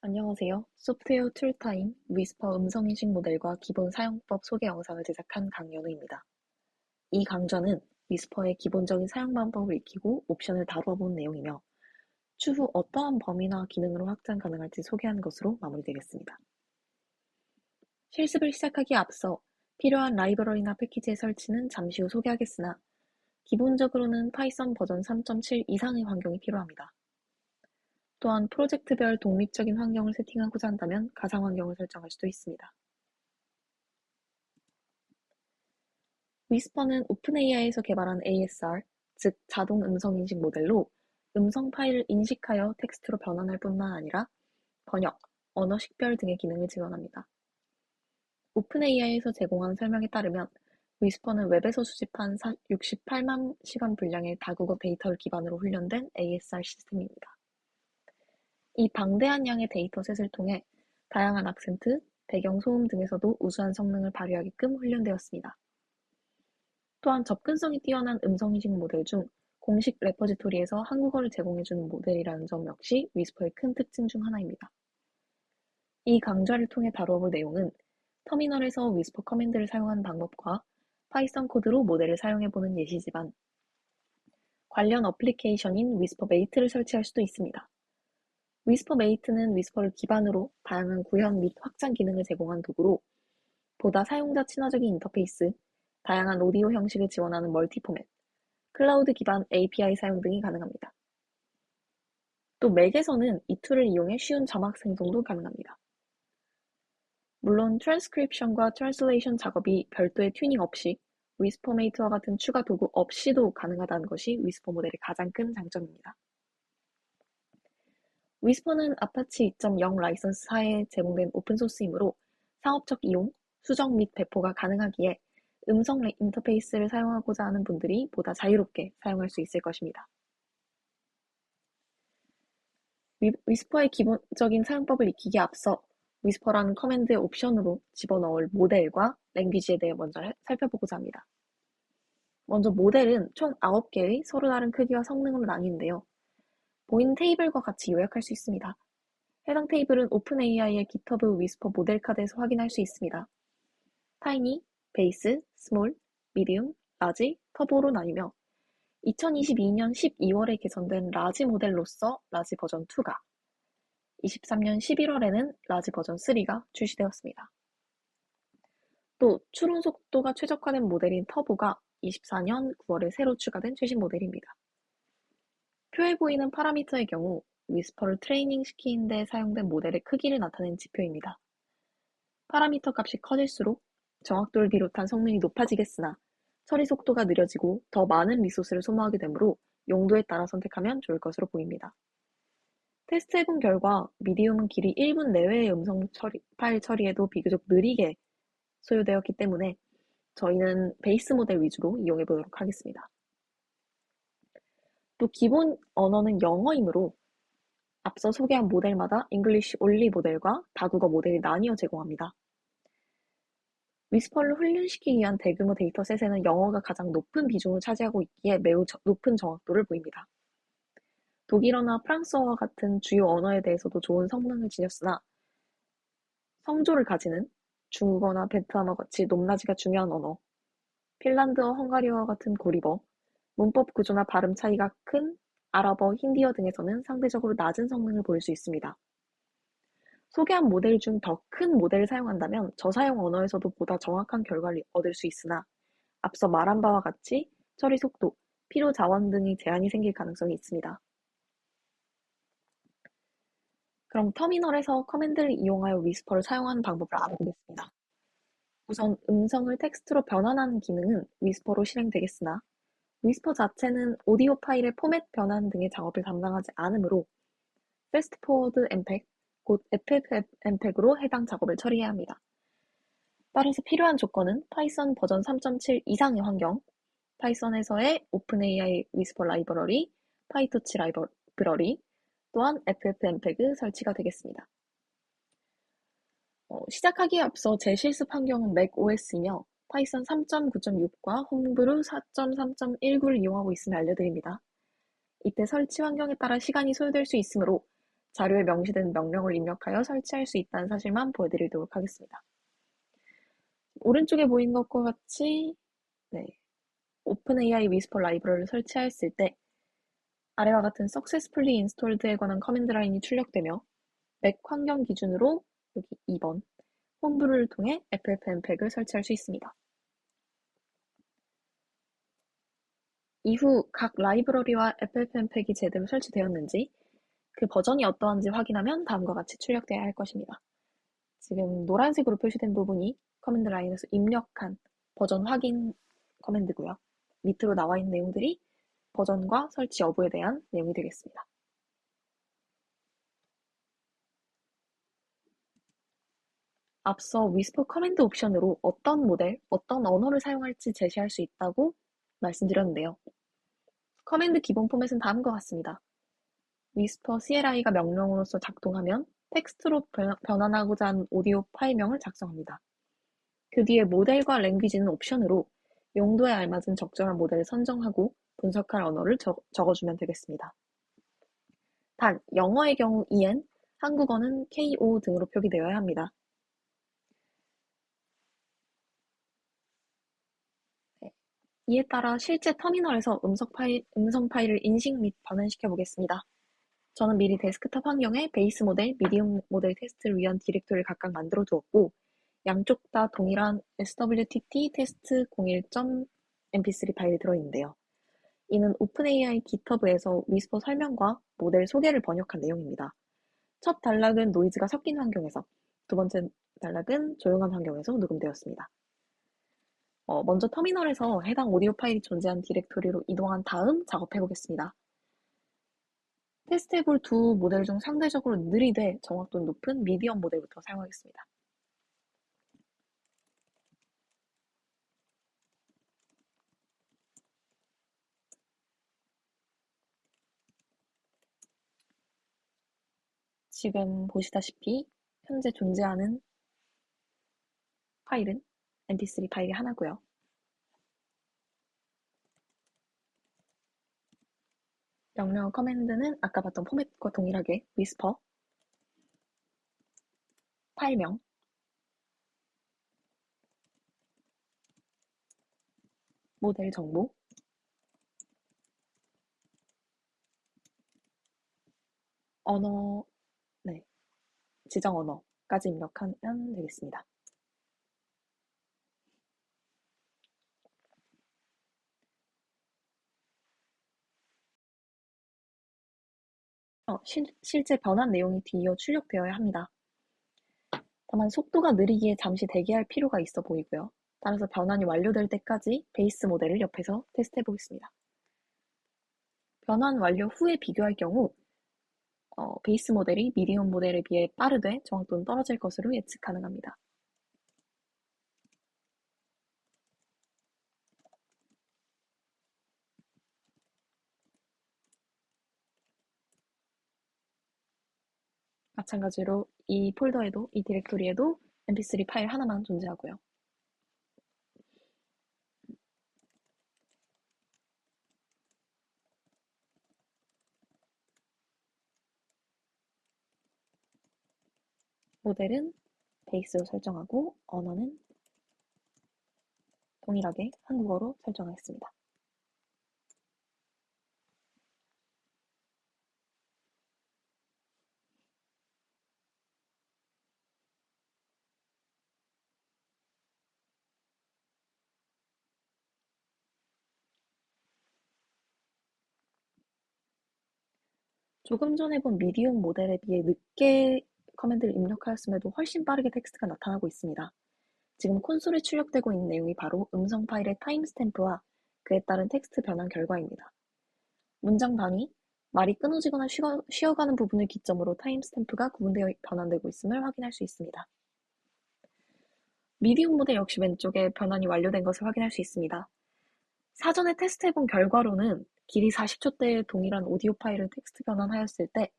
안녕하세요. 소프트웨어 툴타임 위스퍼 음성인식 모델과 기본 사용법 소개 영상을 제작한 강연우입니다. 이 강좌는 위스퍼의 기본적인 사용 방법을 익히고 옵션을 다루어 본 내용이며 추후 어떠한 범위나 기능으로 확장 가능할지 소개하는 것으로 마무리되겠습니다. 실습을 시작하기에 앞서 필요한 라이브러리나 패키지의 설치는 잠시 후 소개하겠으나 기본적으로는 파이썬 버전 3.7 이상의 환경이 필요합니다. 또한 프로젝트별 독립적인 환경을 세팅하고자 한다면 가상 환경을 설정할 수도 있습니다. 위스퍼는 오픈AI에서 개발한 ASR, 즉 자동 음성 인식 모델로 음성 파일을 인식하여 텍스트로 변환할 뿐만 아니라 번역, 언어 식별 등의 기능을 지원합니다. 오픈AI에서 제공한 설명에 따르면 위스퍼는 웹에서 수집한 68만 시간 분량의 다국어 데이터를 기반으로 훈련된 ASR 시스템입니다. 이 방대한 양의 데이터셋을 통해 다양한 악센트, 배경 소음 등에서도 우수한 성능을 발휘하게끔 훈련되었습니다. 또한 접근성이 뛰어난 음성인식 모델 중 공식 레퍼지토리에서 한국어를 제공해주는 모델이라는 점 역시 위스퍼의 큰 특징 중 하나입니다. 이 강좌를 통해 다뤄볼 내용은 터미널에서 위스퍼 커맨드를 사용하는 방법과 파이썬 코드로 모델을 사용해보는 예시지만 관련 어플리케이션인 위스퍼 메이트를 설치할 수도 있습니다. 위스퍼 메이트는 위스퍼를 기반으로 다양한 구현 및 확장 기능을 제공한 도구로 보다 사용자 친화적인 인터페이스, 다양한 오디오 형식을 지원하는 멀티 포맷, 클라우드 기반 API 사용 등이 가능합니다. 또 맥에서는 이 툴을 이용해 쉬운 자막 생성도 가능합니다. 물론 트랜스크립션과 트랜슬레이션 작업이 별도의 튜닝 없이 위스퍼 메이트와 같은 추가 도구 없이도 가능하다는 것이 위스퍼 모델의 가장 큰 장점입니다. 위스퍼는 아파치 2.0 라이선스 하에 제공된 오픈소스이므로 상업적 이용, 수정 및 배포가 가능하기에 음성 인터페이스를 사용하고자 하는 분들이 보다 자유롭게 사용할 수 있을 것입니다. 위스퍼의 기본적인 사용법을 익히기에 앞서 위스퍼라는 커맨드의 옵션으로 집어넣을 모델과 랭귀지에 대해 먼저 살펴보고자 합니다. 먼저 모델은 총 9개의 서로 다른 크기와 성능으로 나뉘는데요. 보이는 테이블과 같이 요약할 수 있습니다. 해당 테이블은 오픈AI의 GitHub 위스퍼 모델 카드에서 확인할 수 있습니다. 타이니, 베이스, 스몰, 미디움, 라지, 터보로 나뉘며 2022년 12월에 개선된 라지 모델로서 라지 버전 2가 23년 11월에는 라지 버전 3가 출시되었습니다. 또 추론 속도가 최적화된 모델인 터보가 24년 9월에 새로 추가된 최신 모델입니다. 표에 보이는 파라미터의 경우 위스퍼를 트레이닝 시키는 데 사용된 모델의 크기를 나타낸 지표입니다. 파라미터 값이 커질수록 정확도를 비롯한 성능이 높아지겠으나 처리 속도가 느려지고 더 많은 리소스를 소모하게 되므로 용도에 따라 선택하면 좋을 것으로 보입니다. 테스트해본 결과 미디움은 길이 1분 내외의 음성 파일 처리에도 비교적 느리게 소요되었기 때문에 저희는 베이스 모델 위주로 이용해보도록 하겠습니다. 또 기본 언어는 영어이므로 앞서 소개한 모델마다 잉글리시 올리 모델과 다국어 모델이 나뉘어 제공합니다. 위스퍼를 훈련시키기 위한 대규모 데이터셋에는 영어가 가장 높은 비중을 차지하고 있기에 매우 높은 정확도를 보입니다. 독일어나 프랑스어와 같은 주요 언어에 대해서도 좋은 성능을 지녔으나 성조를 가지는 중국어나 베트남어 같이 높낮이가 중요한 언어, 핀란드어, 헝가리어와 같은 고리버, 문법 구조나 발음 차이가 큰 아랍어, 힌디어 등에서는 상대적으로 낮은 성능을 보일 수 있습니다. 소개한 모델 중 더 큰 모델을 사용한다면 저사용 언어에서도 보다 정확한 결과를 얻을 수 있으나 앞서 말한 바와 같이 처리 속도, 필요 자원 등의 제한이 생길 가능성이 있습니다. 그럼 터미널에서 커맨드를 이용하여 위스퍼를 사용하는 방법을 알아보겠습니다. 우선 음성을 텍스트로 변환하는 기능은 위스퍼로 실행되겠으나 위스퍼 자체는 오디오 파일의 포맷 변환 등의 작업을 담당하지 않으므로 패스트 포워드 엠팩, 곧 FFmpeg으로 해당 작업을 처리해야 합니다. 따라서 필요한 조건은 파이썬 버전 3.7 이상의 환경, 파이썬에서의 오픈AI 위스퍼 라이브러리, 파이토치 라이브러리, 또한 FFmpeg 설치가 되겠습니다. 시작하기에 앞서 제 실습 환경은 맥OS이며 파이썬 3.9.6과 홈브루 4.3.19를 이용하고 있음을 알려드립니다. 이때 설치 환경에 따라 시간이 소요될 수 있으므로 자료에 명시된 명령을 입력하여 설치할 수 있다는 사실만 보여드리도록 하겠습니다. 오른쪽에 보이는 것과 같이 오픈AI 위스퍼 라이브러리를 설치했을 때 아래와 같은 successfully installed에 관한 커맨드 라인이 출력되며 맥 환경 기준으로 여기 2번 홈브루를 통해 FFmpeg을 설치할 수 있습니다. 이후 각 라이브러리와 FFmpeg이 제대로 설치되었는지 그 버전이 어떠한지 확인하면 다음과 같이 출력되어야 할 것입니다. 지금 노란색으로 표시된 부분이 커맨드 라인에서 입력한 버전 확인 커맨드고요. 밑으로 나와 있는 내용들이 버전과 설치 여부에 대한 내용이 되겠습니다. 앞서 위스퍼 커맨드 옵션으로 어떤 모델, 어떤 언어를 사용할지 제시할 수 있다고 말씀드렸는데요. 커맨드 기본 포맷은 다음과 같습니다. 위스퍼 CLI가 명령으로서 작동하면 텍스트로 변환하고자 하는 오디오 파일명을 작성합니다. 그 뒤에 모델과 랭귀지는 옵션으로 용도에 알맞은 적절한 모델을 선정하고 분석할 언어를 적어주면 되겠습니다. 단, 영어의 경우 EN, 한국어는 KO 등으로 표기되어야 합니다. 이에 따라 실제 터미널에서 음성 파일을 인식 및 변환시켜 보겠습니다. 저는 미리 데스크탑 환경에 베이스 모델, 미디움 모델 테스트를 위한 디렉토리를 각각 만들어 두었고 양쪽 다 동일한 swtt test 01.mp3 파일이 들어있는데요. 이는 오픈AI GitHub에서 위스퍼 설명과 모델 소개를 번역한 내용입니다. 첫 단락은 노이즈가 섞인 환경에서, 두 번째 단락은 조용한 환경에서 녹음되었습니다. 먼저 터미널에서 해당 오디오 파일이 존재한 디렉토리로 이동한 다음 작업해 보겠습니다. 테스트해볼 두 모델 중 상대적으로 느리되 정확도는 높은 미디엄 모델부터 사용하겠습니다. 지금 보시다시피 현재 존재하는 파일은 mp3 파일이 하나고요. 명령 커맨드는 아까 봤던 포맷과 동일하게 whisper, 파일명, 모델 정보, 언어, 지정 언어까지 입력하면 되겠습니다. 실제 변환 내용이 뒤이어 출력되어야 합니다. 다만 속도가 느리기에 잠시 대기할 필요가 있어 보이고요. 따라서 변환이 완료될 때까지 베이스 모델을 옆에서 테스트해 보겠습니다. 변환 완료 후에 비교할 경우 베이스 모델이 미디엄 모델에 비해 빠르되 정확도는 떨어질 것으로 예측 가능합니다. 마찬가지로 이 폴더에도, 이 디렉토리에도 mp3 파일 하나만 존재하고요. 모델은 베이스로 설정하고 언어는 동일하게 한국어로 설정하겠습니다. 조금 전에 본 미디움 모델에 비해 늦게 커맨드를 입력하였음에도 훨씬 빠르게 텍스트가 나타나고 있습니다. 지금 콘솔에 출력되고 있는 내용이 바로 음성 파일의 타임스탬프와 그에 따른 텍스트 변환 결과입니다. 문장 단위, 말이 끊어지거나 쉬어가는 부분을 기점으로 타임스탬프가 구분되어 변환되고 있음을 확인할 수 있습니다. 미디움 모델 역시 왼쪽에 변환이 완료된 것을 확인할 수 있습니다. 사전에 테스트해본 결과로는 길이 40초대의 동일한 오디오 파일을 텍스트 변환하였을 때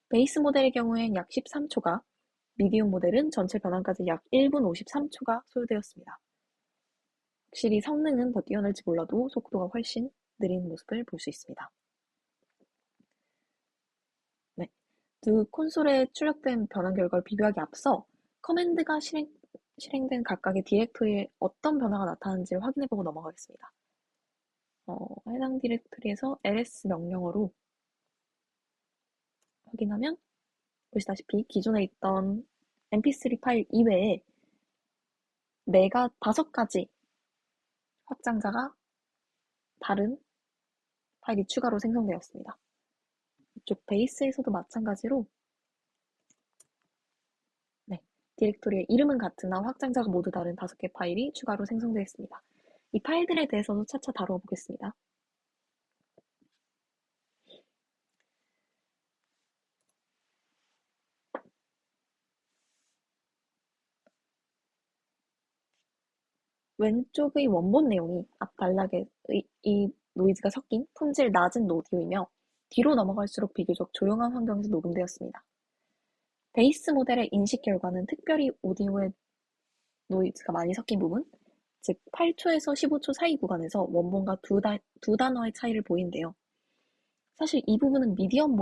베이스 모델의 경우엔 약 13초가, 미디움 모델은 전체 변환까지 약 1분 53초가 소요되었습니다. 확실히 성능은 더 뛰어날지 몰라도 속도가 훨씬 느린 모습을 볼 수 있습니다. 네. 두 콘솔에 출력된 변환 결과를 비교하기 앞서 커맨드가 실행된 각각의 디렉토리에 어떤 변화가 나타나는지를 확인해보고 넘어가겠습니다. 해당 디렉토리에서 ls 명령어로 확인하면 보시다시피 기존에 있던 mp3 파일 이외에 내가 5가지 확장자가 다른 파일이 추가로 생성되었습니다. 이쪽 베이스에서도 마찬가지로 디렉토리의 이름은 같으나 확장자가 모두 다른 5개 파일이 추가로 생성되었습니다. 이 파일들에 대해서도 차차 다루어 보겠습니다. 왼쪽의 원본 내용이 앞 단락의 이 노이즈가 섞인 품질 낮은 오디오이며 뒤로 넘어갈수록 비교적 조용한 환경에서 녹음되었습니다. 베이스 모델의 인식 결과는 특별히 오디오의 노이즈가 많이 섞인 부분, 즉 8초에서 15초 사이 구간에서 원본과 두 단어의 차이를 보이는데요. 사실 이 부분은 미디엄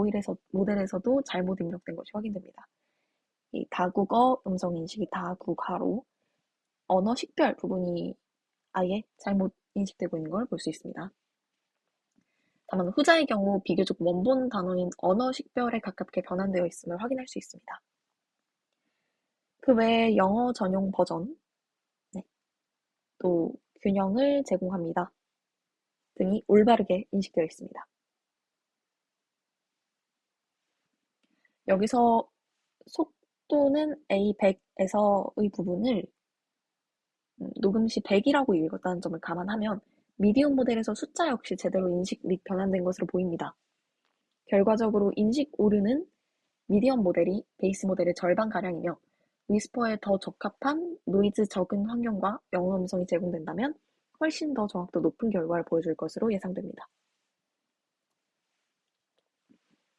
모델에서도 잘못 입력된 것이 확인됩니다. 이 다국어 음성 인식이 다국어로 언어 식별 부분이 아예 잘못 인식되고 있는 걸 볼 수 있습니다. 다만 후자의 경우 비교적 원본 단어인 언어 식별에 가깝게 변환되어 있음을 확인할 수 있습니다. 그 외에 영어 전용 버전, 또 균형을 제공합니다. 등이 올바르게 인식되어 있습니다. 여기서 속도는 A100에서의 부분을 녹음 시 100이라고 읽었다는 점을 감안하면 미디움 모델에서 숫자 역시 제대로 인식 및 변환된 것으로 보입니다. 결과적으로 인식 오류는 미디엄 모델이 베이스 모델의 절반가량이며 위스퍼에 더 적합한 노이즈 적은 환경과 영어 음성이 제공된다면 훨씬 더 정확도 높은 결과를 보여줄 것으로 예상됩니다.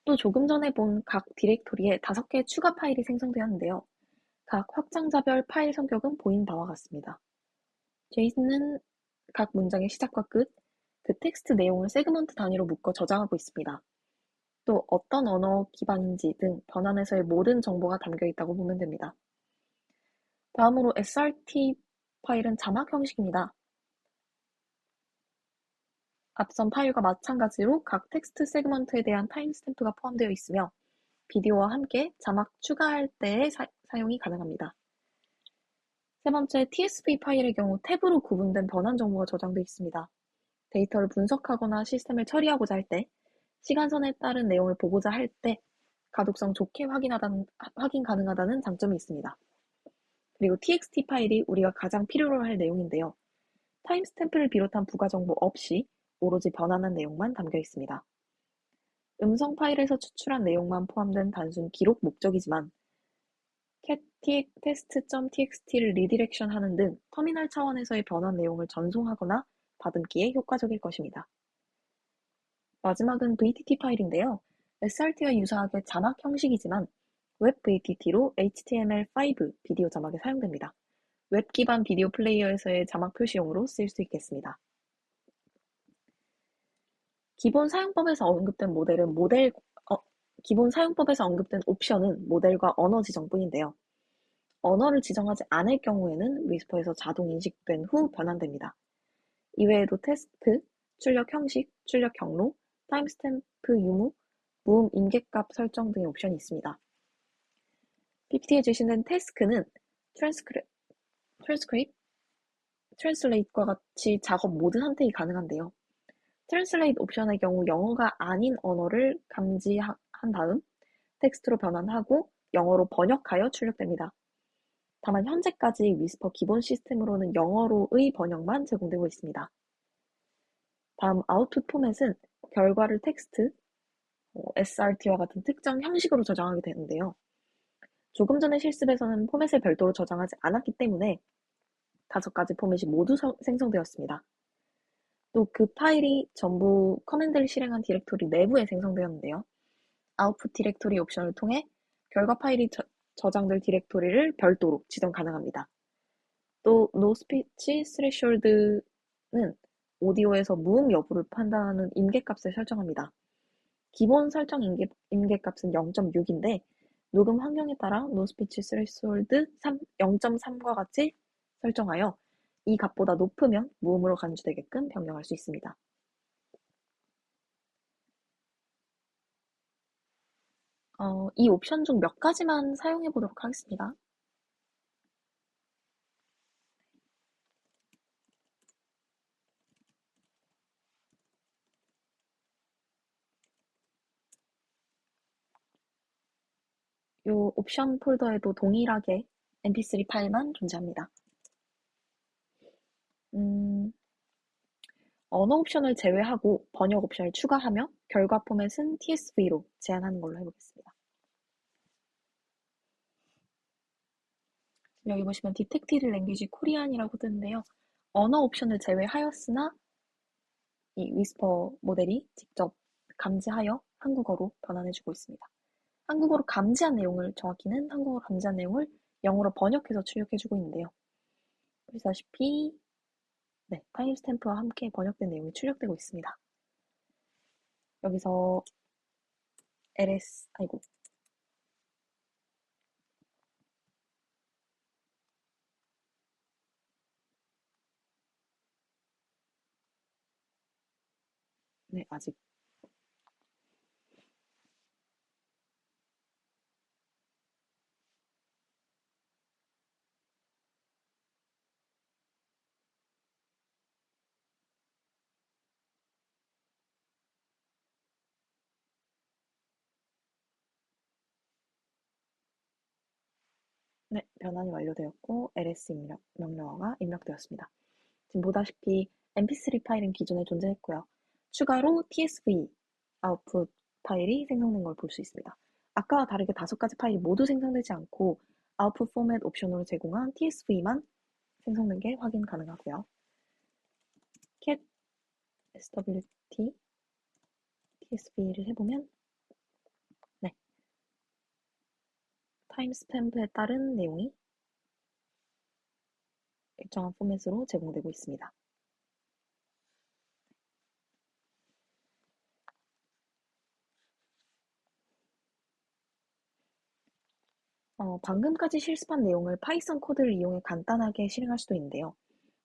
또 조금 전에 본 각 디렉토리에 5개의 추가 파일이 생성되었는데요. 각 확장자별 파일 성격은 보이는 바와 같습니다. 제이슨은 각 문장의 시작과 끝, 그 텍스트 내용을 세그먼트 단위로 묶어 저장하고 있습니다. 또 어떤 언어 기반인지 등 변환에서의 모든 정보가 담겨 있다고 보면 됩니다. 다음으로 SRT 파일은 자막 형식입니다. 앞선 파일과 마찬가지로 각 텍스트 세그먼트에 대한 타임스탬프가 포함되어 있으며 비디오와 함께 자막 추가할 때의 사용이 가능합니다. 세 번째, TSV 파일의 경우 탭으로 구분된 변환 정보가 저장되어 있습니다. 데이터를 분석하거나 시스템을 처리하고자 할 때, 시간선에 따른 내용을 보고자 할 때 가독성 좋게 확인 가능하다는 장점이 있습니다. 그리고 txt 파일이 우리가 가장 필요로 할 내용인데요. 타임스탬프를 비롯한 부가 정보 없이 오로지 변환한 내용만 담겨 있습니다. 음성 파일에서 추출한 내용만 포함된 단순 기록 목적이지만 test.txt를 리디렉션 하는 등 터미널 차원에서의 변환 내용을 전송하거나 다듬기에 효과적일 것입니다. 마지막은 VTT 파일인데요. SRT와 유사하게 자막 형식이지만 웹 VTT로 HTML5 비디오 자막에 사용됩니다. 웹 기반 비디오 플레이어에서의 자막 표시용으로 쓰일 수 있겠습니다. 기본 사용법에서 언급된 옵션은 모델과 언어 지정뿐인데요. 언어를 지정하지 않을 경우에는 위스퍼에서 자동 인식된 후 변환됩니다. 이외에도 테스트, 출력 형식, 출력 경로, 타임스탬프 유무, 무음 임계값 설정 등의 옵션이 있습니다. PPT에 제시된 태스크는 트랜스레이트과 같이 작업 모든 선택이 가능한데요. 트랜스레이트 옵션의 경우 영어가 아닌 언어를 감지한 다음 텍스트로 변환하고 영어로 번역하여 출력됩니다. 다만 현재까지 위스퍼 기본 시스템으로는 영어로의 번역만 제공되고 있습니다. 다음 아웃풋 포맷은 결과를 텍스트, SRT와 같은 특정 형식으로 저장하게 되는데요. 조금 전의 실습에서는 포맷을 별도로 저장하지 않았기 때문에 5가지 포맷이 모두 생성되었습니다. 또 그 파일이 전부 커맨드를 실행한 디렉토리 내부에 생성되었는데요. 아웃풋 디렉토리 옵션을 통해 결과 파일이 저장될 디렉토리를 별도로 지정 가능합니다. 또 노스피치 스레숄드는 오디오에서 무음 여부를 판단하는 임계값을 설정합니다. 기본 설정 임계값은 0.6인데 녹음 환경에 따라 노스피치 스레숄드 0.3과 같이 설정하여 이 값보다 높으면 무음으로 간주되게끔 변경할 수 있습니다. 이 옵션 중 몇 가지만 사용해 보도록 하겠습니다. 이 옵션 폴더에도 동일하게 mp3 파일만 존재합니다. 언어 옵션을 제외하고 번역 옵션을 추가하며 결과 포맷은 TSV로 제한하는 걸로 해보겠습니다. 여기 보시면 Detected Language Korean이라고 뜨는데요. 언어 옵션을 제외하였으나 이 위스퍼 모델이 직접 감지하여 한국어로 변환해주고 있습니다. 한국어로 감지한 내용을 정확히는 한국어로 감지한 내용을 영어로 번역해서 출력해주고 있는데요. 보시다시피 네, 타임스탬프와 함께 번역된 내용이 출력되고 있습니다. 여기서 네, 아직 네, 변환이 완료되었고 ls 명령어가 입력되었습니다. 지금 보다시피 mp3 파일은 기존에 존재했고요. 추가로 tsv 아웃풋 파일이 생성된 걸 볼 수 있습니다. 아까와 다르게 5가지 파일이 모두 생성되지 않고 아웃풋 포맷 옵션으로 제공한 tsv만 생성된 게 확인 가능하고요. cat swt tsv를 해보면 네, 타임스탬프에 따른 내용이 일정한 포맷으로 제공되고 있습니다. 방금까지 실습한 내용을 파이썬 코드를 이용해 간단하게 실행할 수도 있는데요.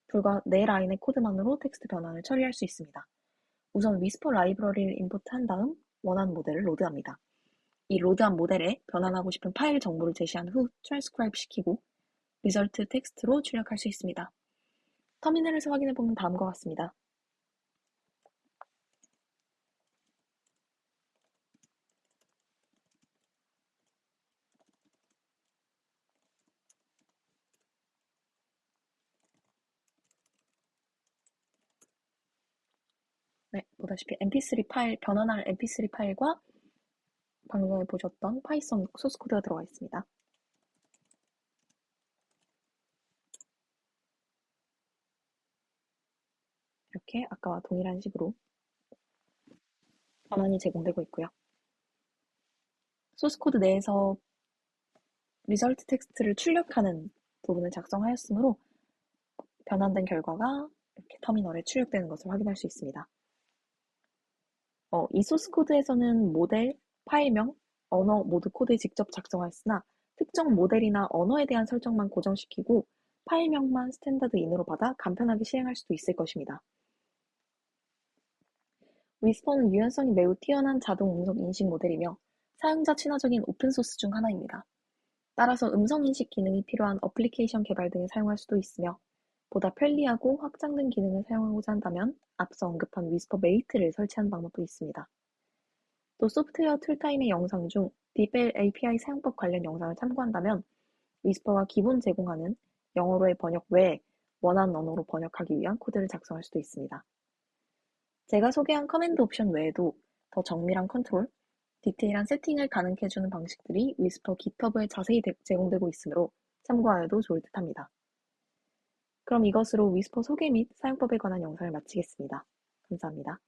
불과 4라인의 코드만으로 텍스트 변환을 처리할 수 있습니다. 우선 위스퍼 라이브러리를 임포트한 다음 원하는 모델을 로드합니다. 이 로드한 모델에 변환하고 싶은 파일 정보를 제시한 후 트랜스크라이브 시키고 리절트 텍스트로 출력할 수 있습니다. 터미널에서 확인해보면 다음과 같습니다. 네, 보다시피 mp3 파일, 변환할 mp3 파일과 방금 전에 보셨던 파이썬 소스 코드가 들어가 있습니다. 이렇게 아까와 동일한 식으로 변환이 제공되고 있고요. 소스 코드 내에서 리절트 텍스트를 출력하는 부분을 작성하였으므로 변환된 결과가 이렇게 터미널에 출력되는 것을 확인할 수 있습니다. 이 소스 코드에서는 모델, 파일명, 언어 모두 코드에 직접 작성하였으나 특정 모델이나 언어에 대한 설정만 고정시키고 파일명만 스탠다드 인으로 받아 간편하게 실행할 수도 있을 것입니다. 위스퍼는 유연성이 매우 뛰어난 자동 음성 인식 모델이며 사용자 친화적인 오픈소스 중 하나입니다. 따라서 음성 인식 기능이 필요한 어플리케이션 개발 등에 사용할 수도 있으며 보다 편리하고 확장된 기능을 사용하고자 한다면 앞서 언급한 위스퍼 메이트를 설치하는 방법도 있습니다. 또 소프트웨어 툴타임의 영상 중 DeepL API 사용법 관련 영상을 참고한다면 위스퍼가 기본 제공하는 영어로의 번역 외에 원하는 언어로 번역하기 위한 코드를 작성할 수도 있습니다. 제가 소개한 커맨드 옵션 외에도 더 정밀한 컨트롤, 디테일한 세팅을 가능케 해주는 방식들이 위스퍼 GitHub에 자세히 제공되고 있으므로 참고하여도 좋을 듯합니다. 그럼 이것으로 위스퍼 소개 및 사용법에 관한 영상을 마치겠습니다. 감사합니다.